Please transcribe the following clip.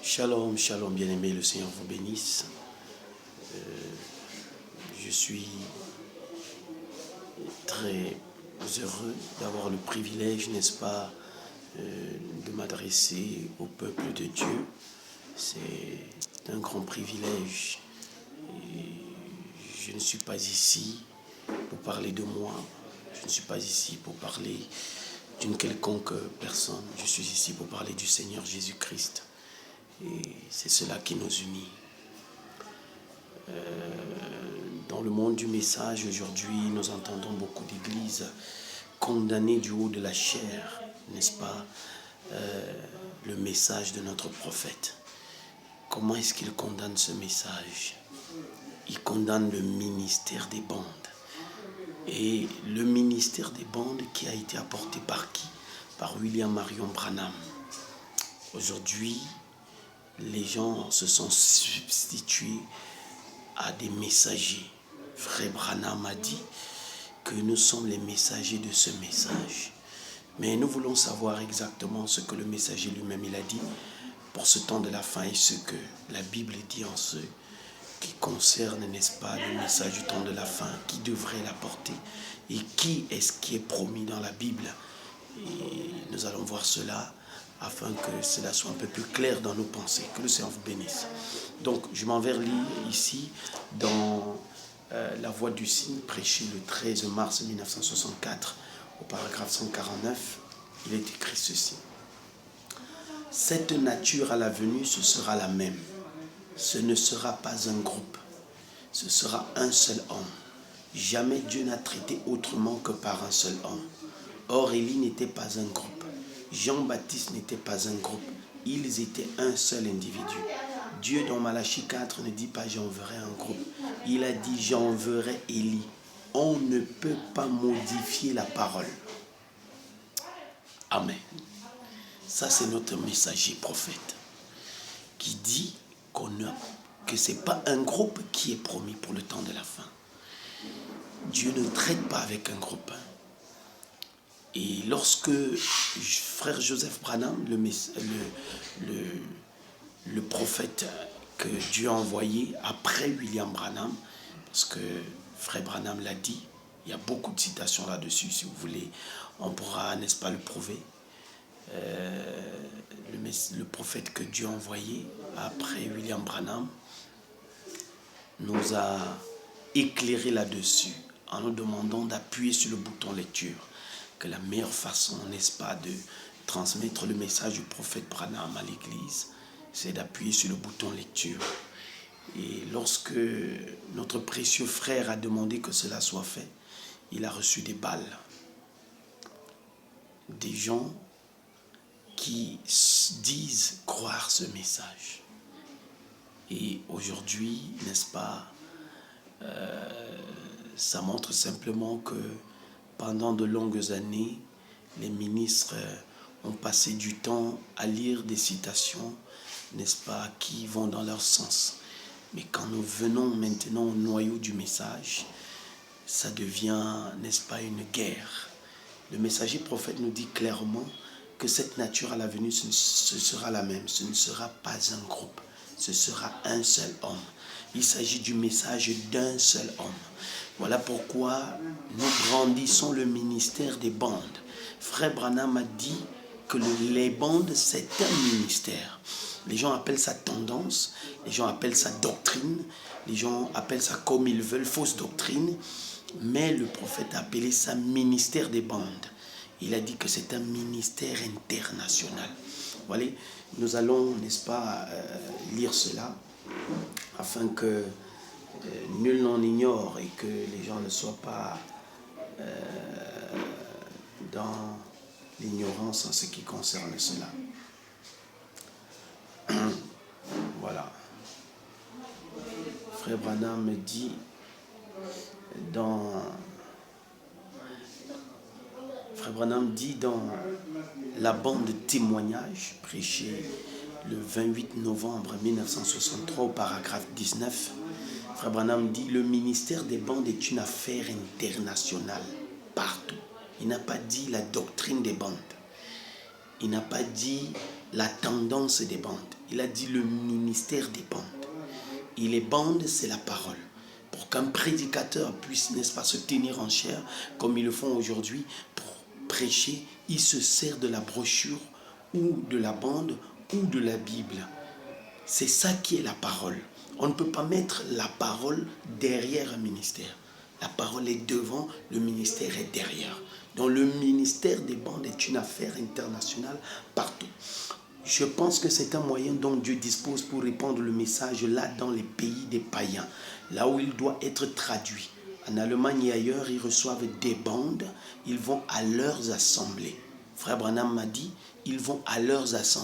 Shalom, shalom, bien-aimé, le Seigneur vous bénisse. Je suis très heureux d'avoir le privilège, n'est-ce pas, de m'adresser au peuple de Dieu. C'est un grand privilège. Et je ne suis pas ici pour parler de moi. Je ne suis pas ici pour parler d'une quelconque personne. Je suis ici pour parler du Seigneur Jésus-Christ. Et c'est cela qui nous unit. Dans le monde du message, aujourd'hui, nous entendons beaucoup d'églises condamnées du haut de la chair, n'est-ce pas, le message de notre prophète. Comment est-ce qu'il condamne ce message? Il condamne le ministère des bandes. Et le ministère des bandes qui a été apporté par qui? Par William Marion Branham. Aujourd'hui, les gens se sont substitués à des messagers. Frère Branham a dit que nous sommes les messagers de ce message. Mais nous voulons savoir exactement ce que le messager lui-même il a dit pour ce temps de la fin et ce que la Bible dit en ce qui concerne, n'est-ce pas, le message du temps de la fin, qui devrait l'apporter et qui est-ce qui est promis dans la Bible. Et nous allons voir cela afin que cela soit un peu plus clair dans nos pensées. Que le Seigneur vous bénisse. Donc, je m'en vais lire ici dans La Voix du Cygne, prêché le 13 mars 1964, au paragraphe 149. Il est écrit ceci. Cette nature à la venue, ce sera la même. Ce ne sera pas un groupe. Ce sera un seul homme. Jamais Dieu n'a traité autrement que par un seul homme. Or, Élie n'était pas un groupe. Jean-Baptiste n'était pas un groupe. Ils étaient un seul individu. Dieu, dans Malachie 4, ne dit pas « j'enverrai un groupe ». Il a dit « j'enverrai Élie ». On ne peut pas modifier la parole. Amen. Ça, c'est notre messager prophète qui dit que ce n'est pas un groupe qui est promis pour le temps de la fin. Dieu ne traite pas avec un groupe. Et lorsque frère Joseph Branham, le prophète que Dieu a envoyé après William Branham, parce que frère Branham l'a dit, il y a beaucoup de citations là-dessus, si vous voulez, on pourra, n'est-ce pas, le prouver. Le prophète que Dieu a envoyé après William Branham nous a éclairé là-dessus en nous demandant d'appuyer sur le bouton lecture. Que la meilleure façon, n'est-ce pas, de transmettre le message du prophète Branham à l'église, c'est d'appuyer sur le bouton lecture. Et lorsque notre précieux frère a demandé que cela soit fait, il a reçu des balles. Des gens qui disent croire ce message. Et aujourd'hui, n'est-ce pas, ça montre simplement que pendant de longues années, les ministres ont passé du temps à lire des citations, n'est-ce pas, qui vont dans leur sens. Mais quand nous venons maintenant au noyau du message, ça devient, n'est-ce pas, une guerre. Le messager prophète nous dit clairement que cette nature à la venue, ce sera la même. Ce ne sera pas un groupe, ce sera un seul homme. Il s'agit du message d'un seul homme. Voilà pourquoi nous grandissons le ministère des bandes. Frère Branham a dit que les bandes, c'est un ministère. Les gens appellent ça tendance, les gens appellent ça doctrine, les gens appellent ça comme ils veulent, fausse doctrine. Mais le prophète a appelé ça ministère des bandes. Il a dit que c'est un ministère international. Voilà, nous allons, n'est-ce pas, lire cela afin que nul n'en ignore et que les gens ne soient pas dans l'ignorance en ce qui concerne cela. Voilà. Frère Branham me dit dans la bande de témoignages prêchée le 28 novembre 1963 au paragraphe 19, Frère Branham dit « Le ministère des bandes est une affaire internationale, partout. » Il n'a pas dit la doctrine des bandes. Il n'a pas dit la tendance des bandes. Il a dit le ministère des bandes. Et les bandes, c'est la parole. Pour qu'un prédicateur puisse, n'est-ce pas, se tenir en chair, comme ils le font aujourd'hui, pour prêcher, il se sert de la brochure ou de la bande ou de la Bible. C'est ça qui est la parole. On ne peut pas mettre la parole derrière un ministère. La parole est devant, le ministère est derrière. Donc le ministère des bandes est une affaire internationale partout. Je pense que c'est un moyen dont Dieu dispose pour répandre le message là dans les pays des païens, là où il doit être traduit. En Allemagne et ailleurs, ils reçoivent des bandes, ils vont à leurs assemblées. Frère Branham m'a dit, ils vont à leurs assemblées.